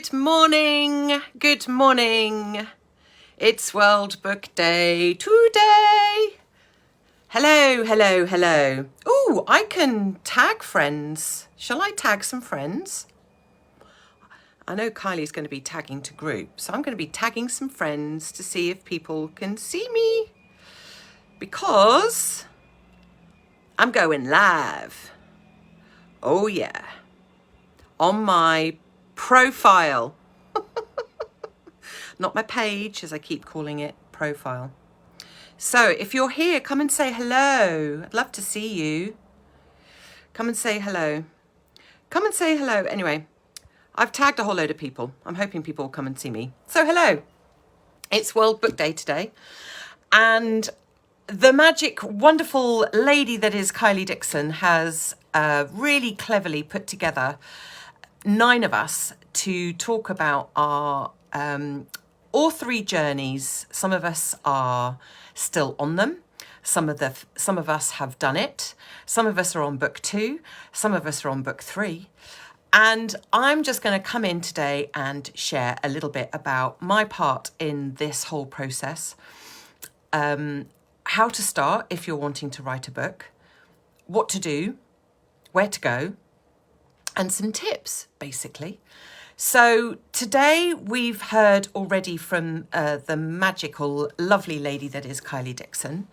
Good morning. Good morning. It's World Book Day today. Hello, hello, hello. Ooh, I can tag friends. Shall I tag some friends? I know Kylie's going to be tagging to group, so I'm going to be tagging some friends to see if people can see me because I'm going live. Oh yeah. On my profile. Not my page, as I keep calling it, profile. So if you're here, come and say hello. I'd love to see you. Come and say hello. Come and say hello. Anyway, I've tagged a whole load of people. I'm hoping people will come and see me. So hello. It's World Book Day today. And the magic, wonderful lady that is Kylie Dixon has really cleverly put together 9 of us to talk about our authory journeys. Some of us are still on them. Some of us have done it. Some of us are on book 2. Some of us are on book 3. And I'm just going to come in today and share a little bit about my part in this whole process. How to start if you're wanting to write a book, what to do, where to go, and some tips, basically. So today we've heard already from the magical, lovely lady that is Kylie Dixon,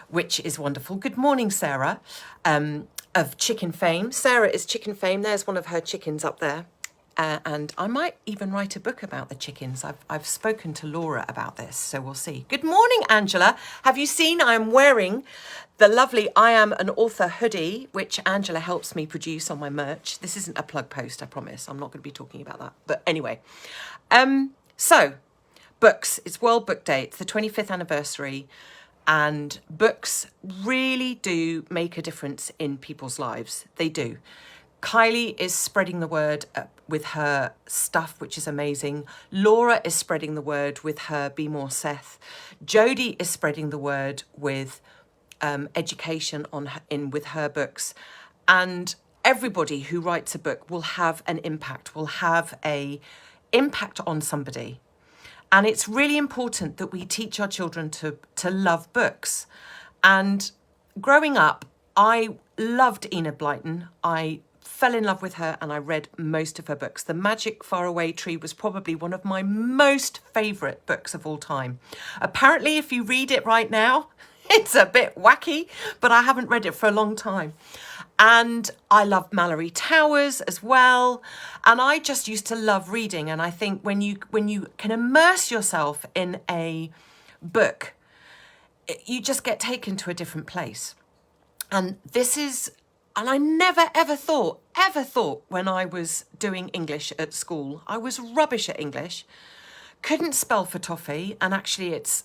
which is wonderful. Good morning, Sarah, of Chicken Fame. Sarah is Chicken Fame. There's one of her chickens up there. And I might even write a book about the chickens. I've spoken to Laura about this, so we'll see. Good morning, Angela. Have you seen I'm wearing the lovely I Am an Author hoodie, which Angela helps me produce on my merch. This isn't a plug post, I promise. I'm not going to be talking about that. But anyway, so books. It's World Book Day. It's the 25th anniversary. And books really do make a difference in people's lives. They do. Kylie is spreading the word with her stuff, which is amazing. Laura is spreading the word with her Be More Seth. Jodie is spreading the word with education with her books. And everybody who writes a book will have an impact, will have a impact on somebody. And it's really important that we teach our children to love books. And growing up, I loved Enid Blyton. I fell in love with her and I read most of her books. The Magic Faraway Tree was probably one of my most favourite books of all time. Apparently, if you read it right now, it's a bit wacky, but I haven't read it for a long time. And I love Mallory Towers as well. And I just used to love reading. And I think when you can immerse yourself in a book, you just get taken to a different place. And I never, ever thought when I was doing English at school, I was rubbish at English, couldn't spell for toffee. And actually it's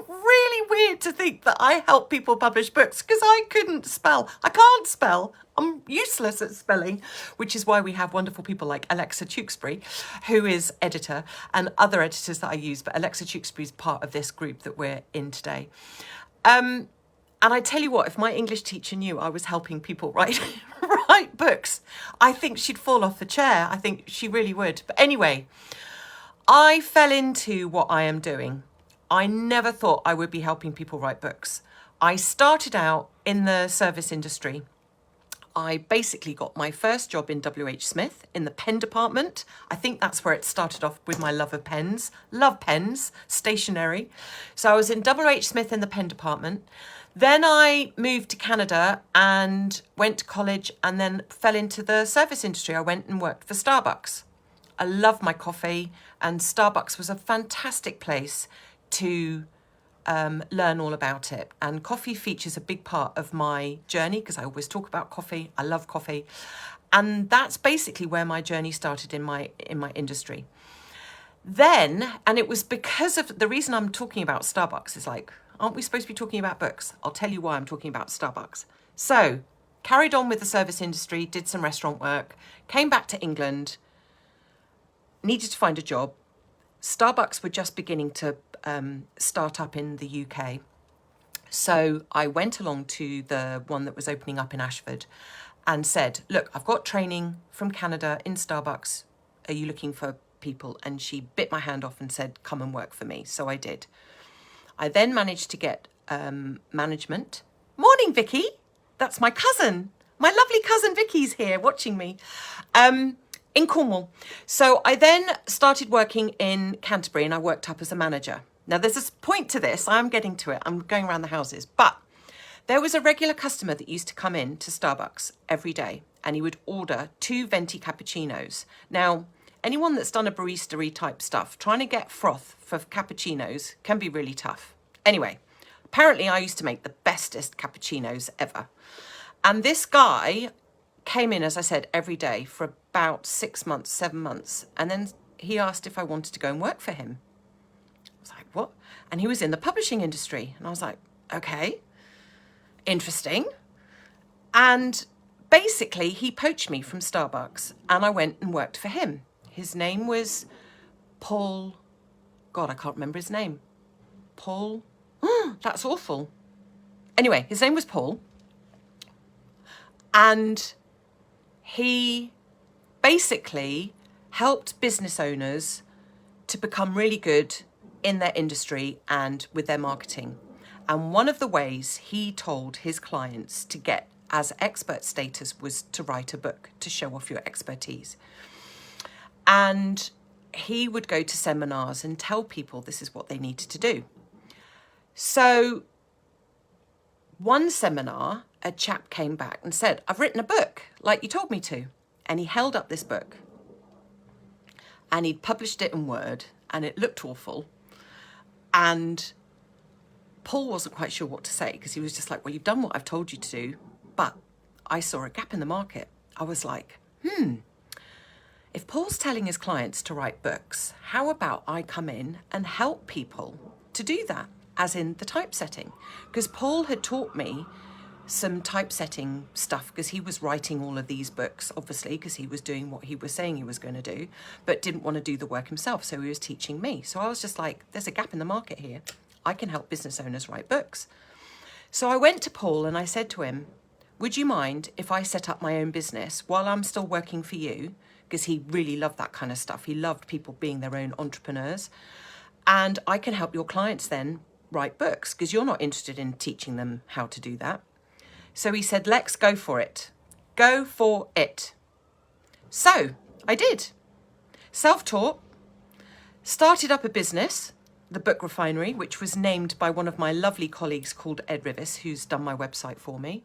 really weird to think that I help people publish books because I couldn't spell. I can't spell. I'm useless at spelling, which is why we have wonderful people like Alexa Tewksbury, who is editor, and other editors that I use. But Alexa Tewksbury is part of this group that we're in today. And I tell you what, if my English teacher knew I was helping people write books, I think she'd fall off the chair. I think she really would. But anyway, I fell into what I am doing. I never thought I would be helping people write books. I started out in the service industry. I basically got my first job in WH Smith in the pen department. I think that's where it started off with my love of pens. Love pens, stationery. So I was in WH Smith in the pen department. Then I moved to Canada and went to college and then fell into the service industry. I went and worked for Starbucks. I love my coffee, and Starbucks was a fantastic place to learn all about it. And coffee features a big part of my journey because I always talk about coffee. I love coffee. And that's basically where my journey started in my industry. Then, and it was because of the reason I'm talking about Starbucks is like, aren't we supposed to be talking about books? I'll tell you why I'm talking about Starbucks. So, carried on with the service industry, did some restaurant work, came back to England, needed to find a job. Starbucks were just beginning to start up in the UK. So I went along to the one that was opening up in Ashford and said, look, I've got training from Canada in Starbucks. Are you looking for people, and she bit my hand off and said, come and work for me. So I did. I then managed to get management. Morning, Vicky. That's my cousin. My lovely cousin Vicky's here watching me in Cornwall. So I then started working in Canterbury, and I worked up as a manager. Now, there's a point to this. I'm getting to it. I'm going around the houses. But there was a regular customer that used to come in to Starbucks every day, and he would order 2 venti cappuccinos. Now, anyone that's done a barista-y type stuff, trying to get froth for cappuccinos can be really tough. Anyway, apparently I used to make the bestest cappuccinos ever. And this guy came in, as I said, every day for about 6 months, 7 months. And then he asked if I wanted to go and work for him. I was like, what? And he was in the publishing industry. And I was like, okay, interesting. And basically he poached me from Starbucks, and I went and worked for him. His name was Paul. God, I can't remember his name. Paul. That's awful. Anyway, his name was Paul. And he basically helped business owners to become really good in their industry and with their marketing. And one of the ways he told his clients to get as expert status was to write a book to show off your expertise. And he would go to seminars and tell people this is what they needed to do. So one seminar, a chap came back and said, I've written a book like you told me to. And he held up this book, and he'd published it in Word, and it looked awful. And Paul wasn't quite sure what to say, because he was just like, well, you've done what I've told you to do, but I saw a gap in the market. I was like, if Paul's telling his clients to write books, how about I come in and help people to do that, as in the typesetting? Because Paul had taught me some typesetting stuff, because he was writing all of these books, obviously, because he was doing what he was saying he was going to do, but didn't want to do the work himself, so he was teaching me. So I was just like, there's a gap in the market here. I can help business owners write books. So I went to Paul and I said to him, would you mind if I set up my own business while I'm still working for you? Because he really loved that kind of stuff. He loved people being their own entrepreneurs. And I can help your clients then write books, because you're not interested in teaching them how to do that. So he said, Lex, go for it. Go for it. So I did. Self-taught, started up a business, the Book Refinery, which was named by one of my lovely colleagues called Ed Rivis, who's done my website for me.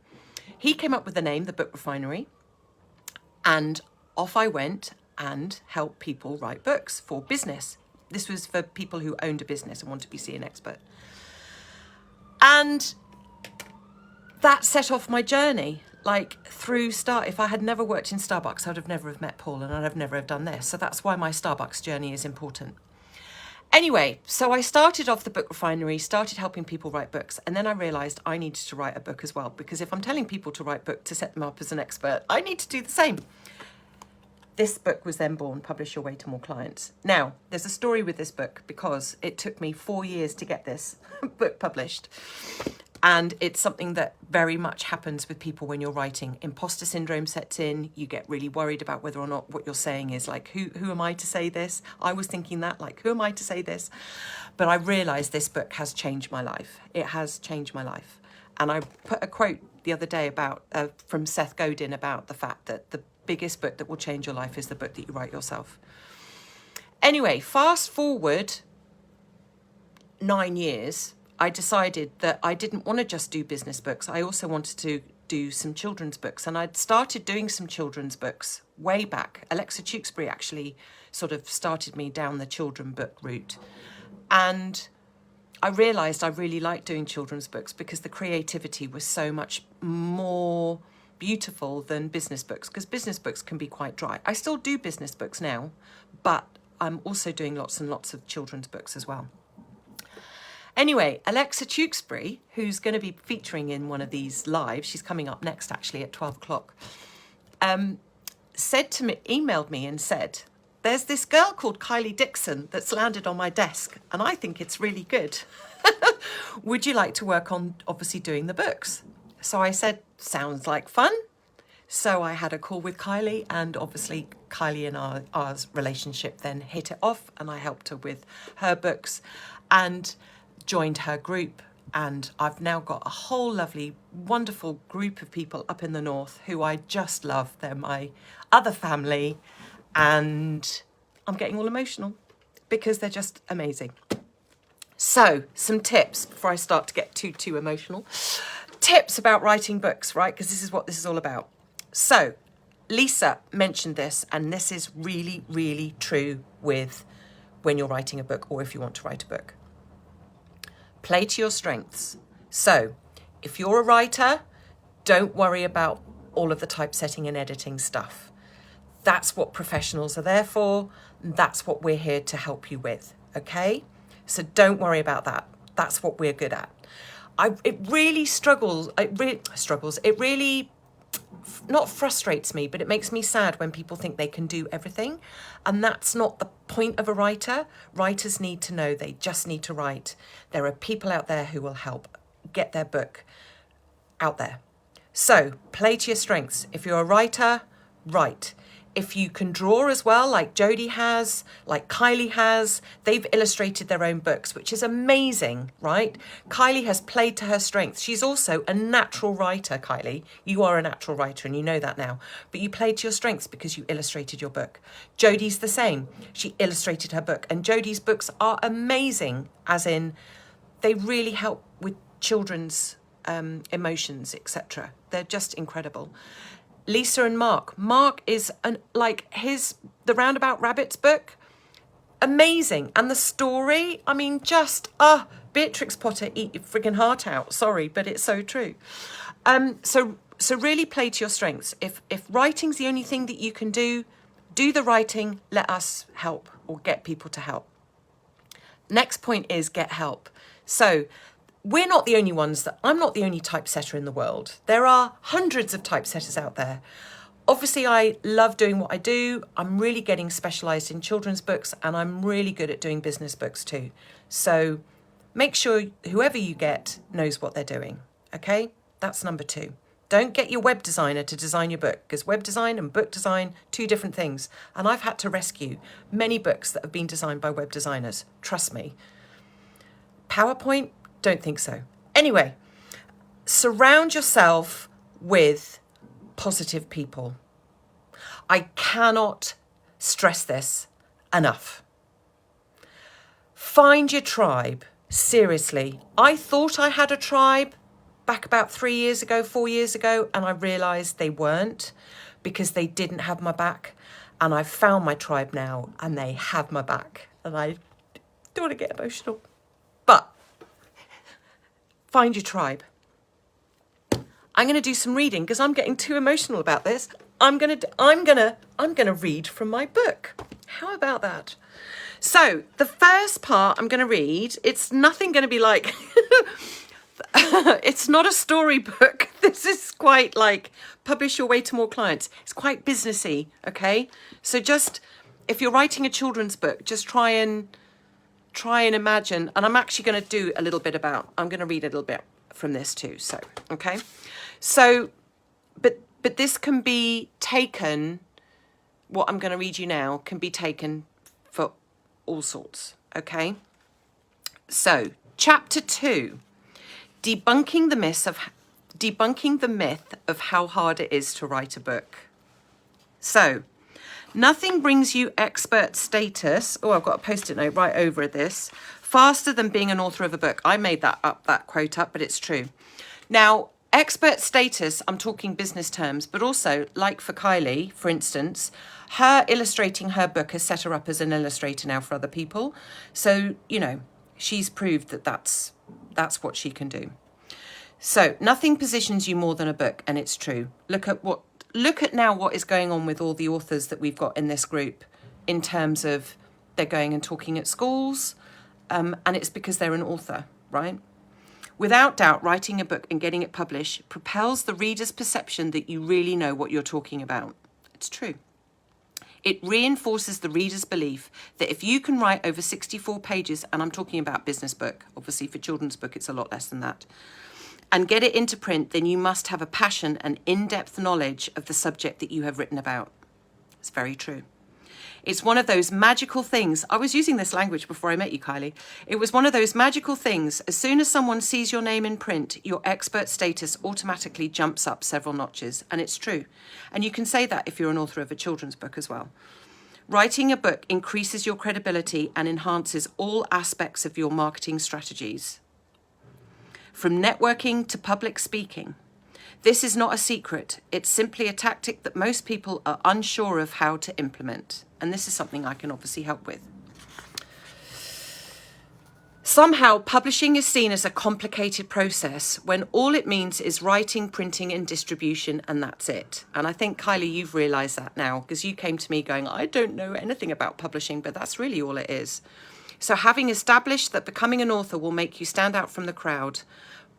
He came up with the name, the Book Refinery, and off I went and helped people write books for business. This was for people who owned a business and wanted to be an expert. And that set off my journey, like through if I had never worked in Starbucks, I'd have never have met Paul, and I'd have never have done this. So that's why my Starbucks journey is important. Anyway, so I started off the Book Refinery, started helping people write books, and then I realised I needed to write a book as well, because if I'm telling people to write book to set them up as an expert, I need to do the same. This book was then born, Publish Your Way to More Clients. Now, there's a story with this book, because it took me 4 years to get this book published. And it's something that very much happens with people when you're writing. Imposter syndrome sets in. You get really worried about whether or not what you're saying is like, who am I to say this? I was thinking that, like, who am I to say this? But I realised this book has changed my life. It has changed my life. And I put a quote the other day about from Seth Godin about the fact that the biggest book that will change your life is the book that you write yourself. Anyway, fast forward 9 years, I decided that I didn't want to just do business books. I also wanted to do some children's books. And I'd started doing some children's books way back. Alexa Tewkesbury actually sort of started me down the children book route. And I realised I really liked doing children's books because the creativity was so much more beautiful than business books, because business books can be quite dry. I still do business books now, but I'm also doing lots and lots of children's books as well. Anyway, Alexa Tewkesbury, who's going to be featuring in one of these lives, she's coming up next actually at 12 o'clock, said to me, emailed me and said, there's this girl called Kylie Dixon that's landed on my desk and I think it's really good. Would you like to work on obviously doing the books? So I said, sounds like fun. So I had a call with Kylie, and obviously Kylie and ours relationship then hit it off, and I helped her with her books and joined her group. And I've now got a whole lovely, wonderful group of people up in the north who I just love. They're my other family, and I'm getting all emotional because they're just amazing. So, some tips before I start to get too emotional. Tips about writing books, right? Because this is what this is all about. So, Lisa mentioned this, and this is really, really true with when you're writing a book or if you want to write a book. Play to your strengths. So, if you're a writer, don't worry about all of the typesetting and editing stuff. That's what professionals are there for. That's what we're here to help you with, okay? So don't worry about that. That's what we're good at. It really not frustrates me, but it makes me sad when people think they can do everything. And that's not the point of a writer. Writers need to know they just need to write. There are people out there who will help get their book out there. So play to your strengths. If you're a writer, write. If you can draw as well, like Jodie has, like Kylie has, they've illustrated their own books, which is amazing, right? Kylie has played to her strengths. She's also a natural writer, Kylie. You are a natural writer and you know that now. But you played to your strengths because you illustrated your book. Jodie's the same. She illustrated her book. And Jodie's books are amazing, as in they really help with children's emotions, etc. They're just incredible. Lisa and Mark. Mark is the Roundabout Rabbits book, amazing. And the story, I mean, just, Beatrix Potter, eat your friggin' heart out. Sorry, but it's so true. So really play to your strengths. If writing's the only thing that you can do the writing, let us help or get people to help. Next point is get help. So we're not the only ones I'm not the only typesetter in the world. There are hundreds of typesetters out there. Obviously, I love doing what I do. I'm really getting specialised in children's books, and I'm really good at doing business books too. So make sure whoever you get knows what they're doing, okay? That's number 2. Don't get your web designer to design your book, because web design and book design, 2 different things. And I've had to rescue many books that have been designed by web designers. Trust me. PowerPoint? Don't think so. Anyway, surround yourself with positive people. I cannot stress this enough. Find your tribe. Seriously. I thought I had a tribe back about 4 years ago, and I realised they weren't, because they didn't have my back. And I've found my tribe now, and they have my back. And I don't want to get emotional. But find your tribe. I'm going to do some reading because I'm getting too emotional about this. I'm going to read from my book. How about that? So the first part I'm going to read, it's nothing going to be like, it's not a storybook. This is quite like publish your way to more clients. It's quite businessy, okay? So just, if you're writing a children's book, just try and imagine, and I'm actually going to do a little bit I'm going to read a little bit from this too. So, okay. So, but this can be taken, what I'm going to read you now can be taken for all sorts. Okay. So chapter 2, debunking the myth of how hard it is to write a book. So, nothing brings you expert status. Oh, I've got a post-it note right over this. Faster than being an author of a book. I made that quote up, but it's true. Now, expert status, I'm talking business terms, but also, like for Kylie, for instance, her illustrating her book has set her up as an illustrator now for other people. So, she's proved that that's what she can do. So, nothing positions you more than a book, and it's true. Look at now what is going on with all the authors that we've got in this group in terms of they're going and talking at schools, and it's because they're an author, right? Without doubt, writing a book and getting it published propels the reader's perception that you really know what you're talking about. It's true. It reinforces the reader's belief that if you can write over 64 pages, and I'm talking about business book, obviously for children's book it's a lot less than that, and get it into print, then you must have a passion and in-depth knowledge of the subject that you have written about. It's very true. It's one of those magical things. I was using this language before I met you, Kylie. It was one of those magical things. As soon as someone sees your name in print, your expert status automatically jumps up several notches. And it's true. And you can say that if you're an author of a children's book as well. Writing a book increases your credibility and enhances all aspects of your marketing strategies. From networking to public speaking. This is not a secret. It's simply a tactic that most people are unsure of how to implement. And this is something I can obviously help with. Somehow, publishing is seen as a complicated process when all it means is writing, printing and distribution, and that's it. And I think, Kylie, you've realised that now, because you came to me going, I don't know anything about publishing, but that's really all it is. So having established that becoming an author will make you stand out from the crowd,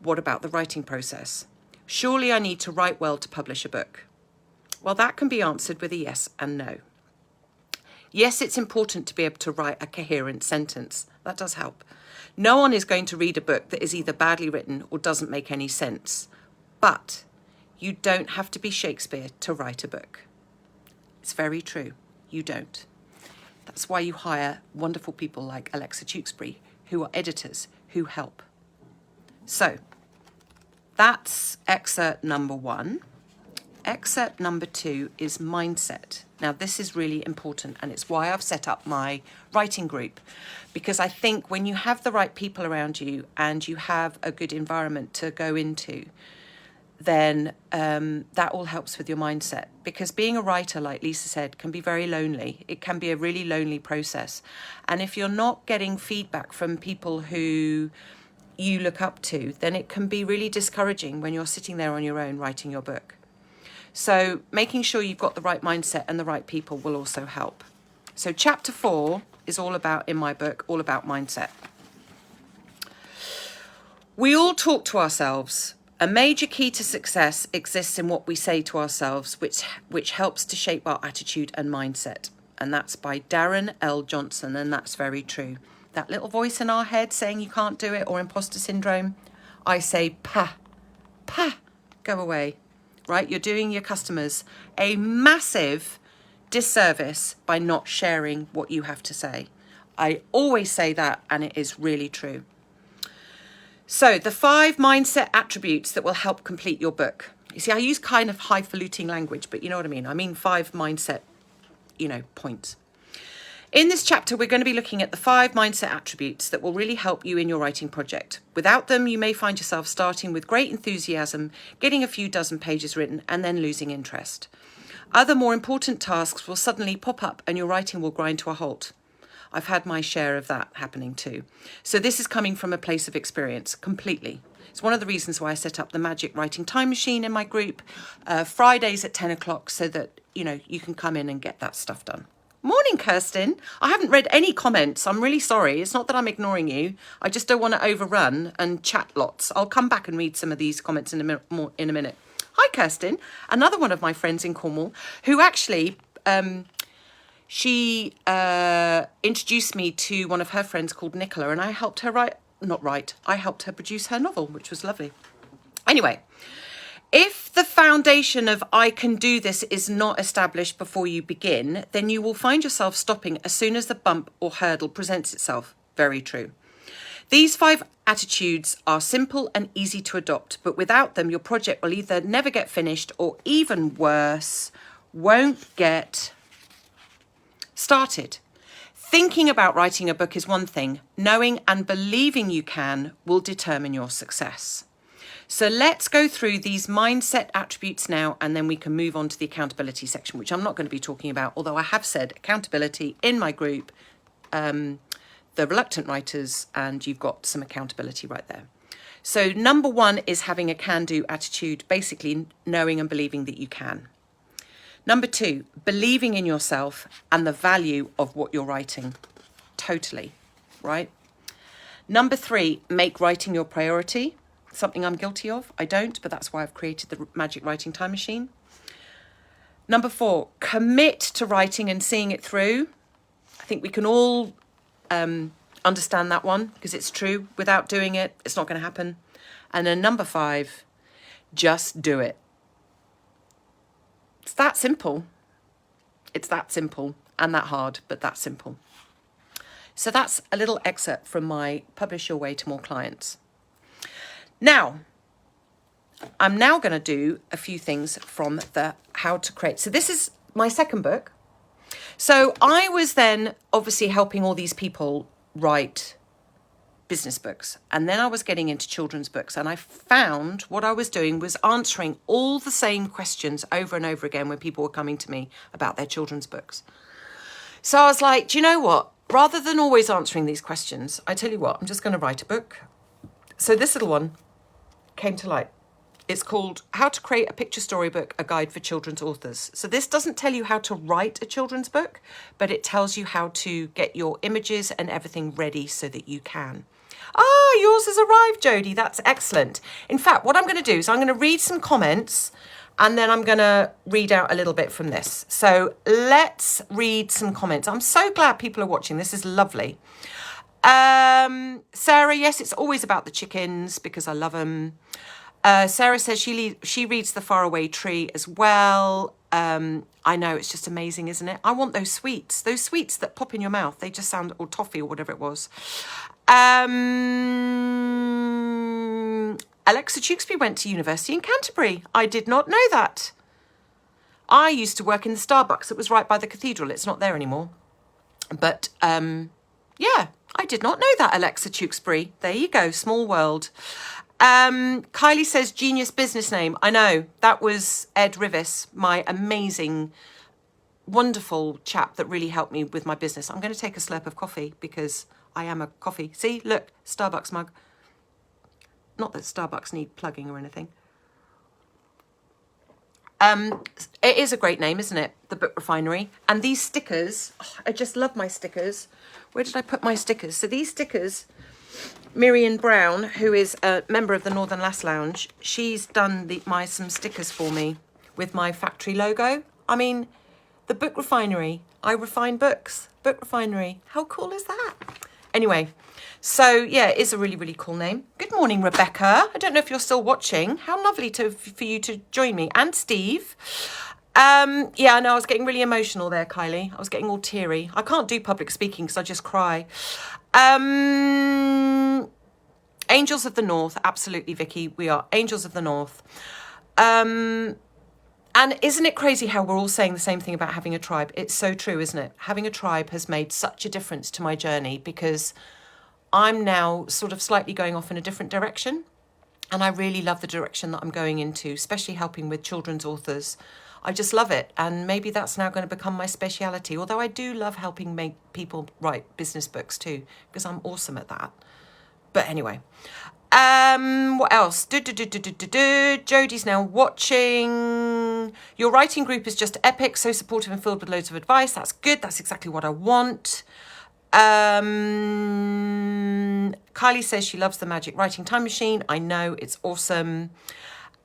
what about the writing process? Surely I need to write well to publish a book. Well, that can be answered with a yes and no. Yes, it's important to be able to write a coherent sentence. That does help. No one is going to read a book that is either badly written or doesn't make any sense. But you don't have to be Shakespeare to write a book. It's very true. You don't. That's why you hire wonderful people like Alexa Tewksbury, who are editors, who help. So that's excerpt number 1. Excerpt number 2 is mindset. Now, this is really important, and it's why I've set up my writing group, because I think when you have the right people around you and you have a good environment to go into, then that all helps with your mindset. Because being a writer, like Lisa said, can be very lonely. It can be a really lonely process. And if you're not getting feedback from people who you look up to, then it can be really discouraging when you're sitting there on your own writing your book. So making sure you've got the right mindset and the right people will also help. So chapter 4 is all about, in my book, all about mindset. We all talk to ourselves. A major key to success exists in what we say to ourselves, which helps to shape our attitude and mindset. And that's by Darren L. Johnson, and that's very true. That little voice in our head saying you can't do it or imposter syndrome, I say, pah, go away. Right? You're doing your customers a massive disservice by not sharing what you have to say. I always say that, and it is really true. So the 5 mindset attributes that will help complete your book. You see, I use kind of highfalutin language, but you know what I mean. I mean 5 mindset, points. In this chapter, we're going to be looking at the 5 mindset attributes that will really help you in your writing project. Without them, you may find yourself starting with great enthusiasm, getting a few dozen pages written, and then losing interest. Other more important tasks will suddenly pop up and your writing will grind to a halt. I've had my share of that happening too. So this is coming from a place of experience, completely. It's one of the reasons why I set up the Magic Writing Time Machine in my group, Fridays at 10 o'clock, so that, you can come in and get that stuff done. Morning, Kirsten. I haven't read any comments. I'm really sorry. It's not that I'm ignoring you. I just don't want to overrun and chat lots. I'll come back and read some of these comments in a minute. Hi, Kirsten. Another one of my friends in Cornwall who actually, she introduced me to one of her friends called Nicola, and I helped her I helped her produce her novel, which was lovely. Anyway, if the foundation of I can do this is not established before you begin, then you will find yourself stopping as soon as the bump or hurdle presents itself. Very true. These 5 attitudes are simple and easy to adopt, but without them, your project will either never get finished or, even worse, won't get started. Thinking about writing a book is one thing. Knowing and believing you can will determine your success. So let's go through these mindset attributes now, and then we can move on to the accountability section, which I'm not going to be talking about, although I have said accountability in my group, the Reluctant Writers, and you've got some accountability right there. So number 1 is having a can-do attitude, basically knowing and believing that you can. Number 2, believing in yourself and the value of what you're writing. Totally, right? Number 3, make writing your priority. Something I'm guilty of. I don't, but that's why I've created the Magic Writing Time Machine. Number 4, commit to writing and seeing it through. I think we can all understand that one, because it's true. Without doing it, it's not going to happen. And then number 5, just do it. It's that simple. It's that simple and that hard, but that simple. So that's a little excerpt from my Publish Your Way to More Clients. Now, I'm now going to do a few things from the How to Create. So this is my second book. So I was then obviously helping all these people write business books. And then I was getting into children's books. And I found what I was doing was answering all the same questions over and over again when people were coming to me about their children's books. So I was like, do you know what? Rather than always answering these questions, I tell you what, I'm just going to write a book. So this little one came to light. It's called How to Create a Picture Storybook, a Guide for Children's Authors. So this doesn't tell you how to write a children's book, but it tells you how to get your images and everything ready so that you can. Ah, yours has arrived, Jodie. That's excellent. In fact, what I'm going to do is I'm going to read some comments and then I'm going to read out a little bit from this. So let's read some comments. I'm so glad people are watching. This is lovely. Sarah, yes, it's always about the chickens because I love them. Sarah says she reads The Faraway Tree as well. I know, it's just amazing, isn't it? I want those sweets that pop in your mouth. They just sound, or toffee or whatever it was. Alexa Tewksbury went to university in Canterbury. I did not know that. I used to work in the Starbucks. It was right by the cathedral. It's not there anymore. But yeah, I did not know that, Alexa Tewksbury. There you go, small world. Kylie says genius business name. I know, that was Ed Rivis, my amazing, wonderful chap that really helped me with my business. I'm going to take a slurp of coffee because I am a coffee. See, look, Starbucks mug. Not that Starbucks need plugging or anything. It is a great name, isn't it? The Book Refinery. And these stickers, oh, I just love my stickers. Where did I put my stickers? So these stickers, Miriam Brown, who is a member of the Northern Lass Lounge, she's done some stickers for me with my factory logo. I mean, the Book Refinery. I refine books. Book Refinery. How cool is that? Anyway, so yeah, it is a really, really cool name. Good morning, Rebecca. I don't know if you're still watching. How lovely for you to join me. And Steve. Yeah, I know, I was getting really emotional there, Kylie. I was getting all teary. I can't do public speaking because I just cry. Angels of the North. Absolutely, Vicky. We are Angels of the North. And isn't it crazy how we're all saying the same thing about having a tribe? It's so true, isn't it? Having a tribe has made such a difference to my journey because I'm now sort of slightly going off in a different direction. And I really love the direction that I'm going into, especially helping with children's authors. I just love it. And maybe that's now going to become my speciality. Although I do love helping make people write business books too, because I'm awesome at that. But anyway, what else? Jodie's now watching. Your writing group is just epic, so supportive and filled with loads of advice. That's good. That's exactly what I want. Kylie says she loves the Magic Writing Time Machine. I know, it's awesome.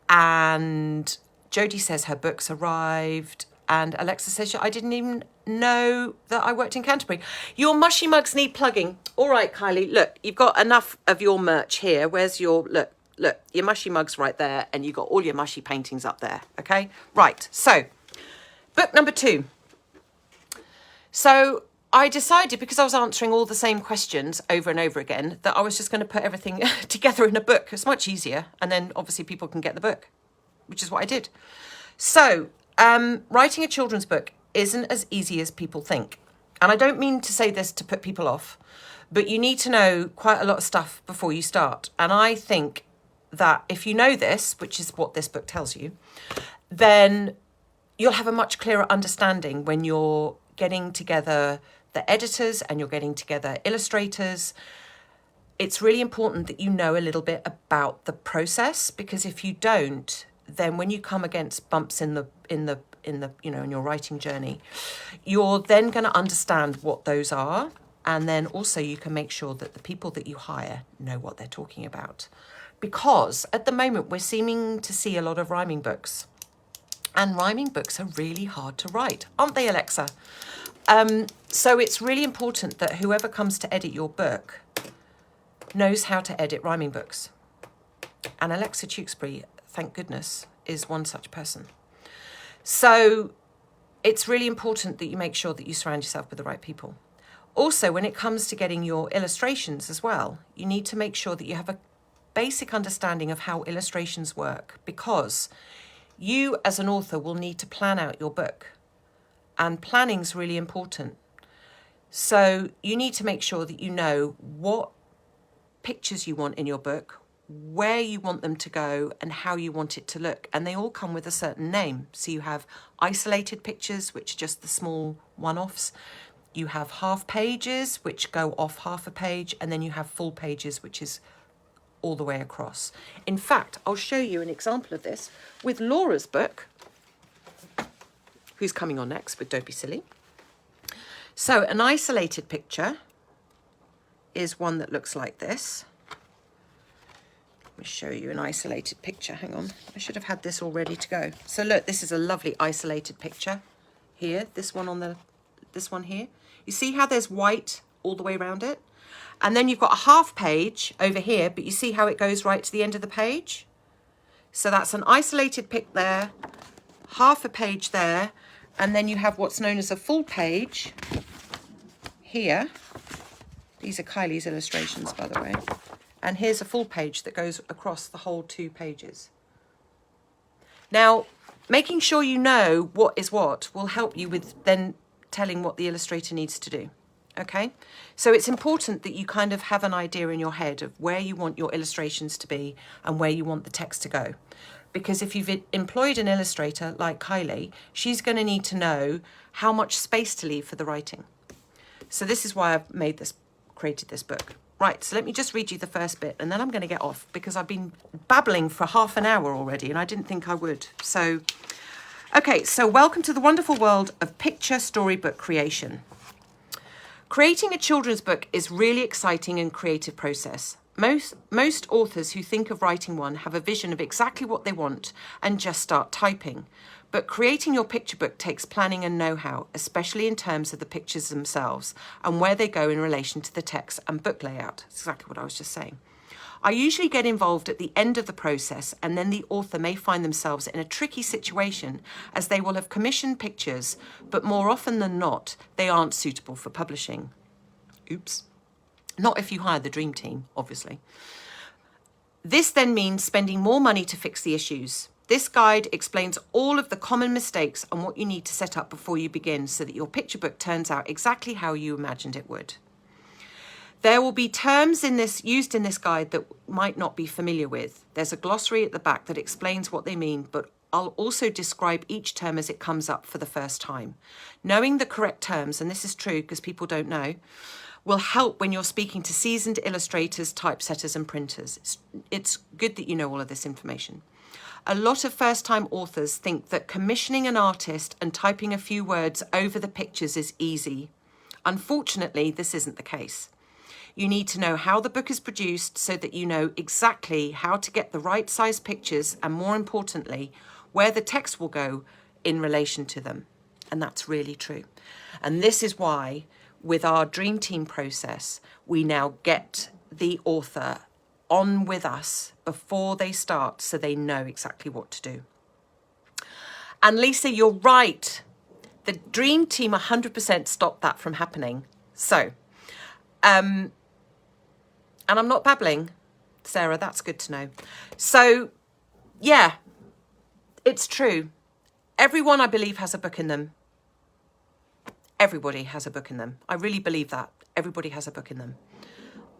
And Jodie says her book's arrived. And Alexa says, I didn't even know that I worked in Canterbury. Your mushy mugs need plugging. All right, Kylie, look, you've got enough of your merch here. Where's your, look, your mushy mug's right there. And you've got all your mushy paintings up there. Okay, right. So book number 2. So I decided, because I was answering all the same questions over and over again, that I was just going to put everything together in a book. It's much easier. And then obviously people can get the book, which is what I did. So writing a children's book isn't as easy as people think. And I don't mean to say this to put people off, but you need to know quite a lot of stuff before you start. And I think that if you know this, which is what this book tells you, then you'll have a much clearer understanding when you're getting together the editors and you're getting together illustrators. It's really important that you know a little bit about the process, because if you don't, then when you come against bumps in the you know, in your writing journey, you're then going to understand what those are. And then also you can make sure that the people that you hire know what they're talking about. Because at the moment we're seeming to see a lot of rhyming books. And rhyming books are really hard to write, aren't they, Alexa? So it's really important that whoever comes to edit your book knows how to edit rhyming books. And Alexa Tewksbury, thank goodness, is one such person. So it's really important that you make sure that you surround yourself with the right people. Also, when it comes to getting your illustrations as well, you need to make sure that you have a basic understanding of how illustrations work, because you as an author will need to plan out your book, and planning's really important. So you need to make sure that you know what pictures you want in your book, where you want them to go, and how you want it to look. And they all come with a certain name. So you have isolated pictures, which are just the small one-offs. You have half pages, which go off half a page. And then you have full pages, which is all the way across. In fact, I'll show you an example of this with Laura's book, who's coming on next with Don't Be Silly. So an isolated picture is one that looks like this. Let me show you an isolated picture. Hang on, I should have had this all ready to go. So look, this is a lovely isolated picture here. This one here. You see how there's white all the way around it? And then you've got a half page over here, but you see how it goes right to the end of the page? So that's an isolated pic there, half a page there, and then you have what's known as a full page here. These are Kylie's illustrations, by the way. And here's a full page that goes across the whole 2 pages. Now, making sure you know what is what will help you with then telling what the illustrator needs to do. Okay? So it's important that you kind of have an idea in your head of where you want your illustrations to be and where you want the text to go. Because if you've employed an illustrator like Kylie, she's going to need to know how much space to leave for the writing. So this is why I've created this book. Right, so let me just read you the first bit and then I'm going to get off because I've been babbling for half an hour already and I didn't think I would. So, okay, so welcome to the wonderful world of picture storybook creation. Creating a children's book is really exciting and creative process. Most authors who think of writing one have a vision of exactly what they want and just start typing. But creating your picture book takes planning and know-how, especially in terms of the pictures themselves and where they go in relation to the text and book layout. That's exactly what I was just saying. I usually get involved at the end of the process, and then the author may find themselves in a tricky situation as they will have commissioned pictures, but more often than not, they aren't suitable for publishing. Oops. Not if you hire the dream team, obviously. This then means spending more money to fix the issues. This guide explains all of the common mistakes and what you need to set up before you begin so that your picture book turns out exactly how you imagined it would. There will be terms used in this guide that might not be familiar with. There's a glossary at the back that explains what they mean, but I'll also describe each term as it comes up for the first time. Knowing the correct terms, and this is true because people don't know, will help when you're speaking to seasoned illustrators, typesetters and printers. It's good that you know all of this information. A lot of first-time authors think that commissioning an artist and typing a few words over the pictures is easy. Unfortunately, this isn't the case. You need to know how the book is produced so that you know exactly how to get the right size pictures and, more importantly, where the text will go in relation to them. And that's really true. And this is why, with our Dream Team process, we now get the author on with us before they start so they know exactly what to do. And Lisa, you're right. The Dream Team 100% stopped that from happening. So, and I'm not babbling, Sarah, that's good to know. So, yeah, it's true. Everyone, I believe, has a book in them. Everybody has a book in them. I really believe that. Everybody has a book in them.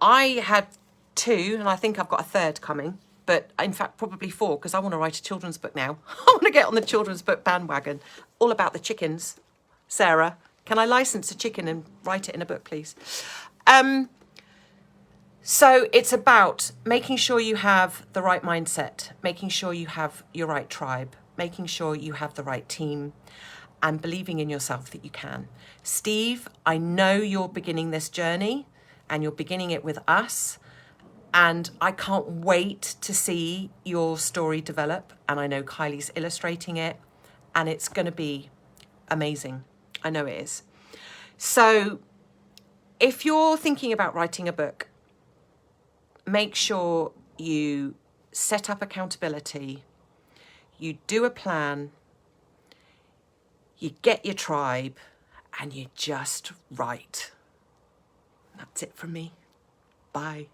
I had 2, and I think I've got a 3rd coming, but in fact, probably 4, because I want to write a children's book now. I want to get on the children's book bandwagon. All about the chickens. Sarah, can I license a chicken and write it in a book, please? So it's about making sure you have the right mindset, making sure you have your right tribe, making sure you have the right team, and believing in yourself that you can. Steve, I know you're beginning this journey and you're beginning it with us. And I can't wait to see your story develop. And I know Kylie's illustrating it and it's going to be amazing. I know it is. So if you're thinking about writing a book, make sure you set up accountability, you do a plan, you get your tribe, and you just write. That's it from me. Bye.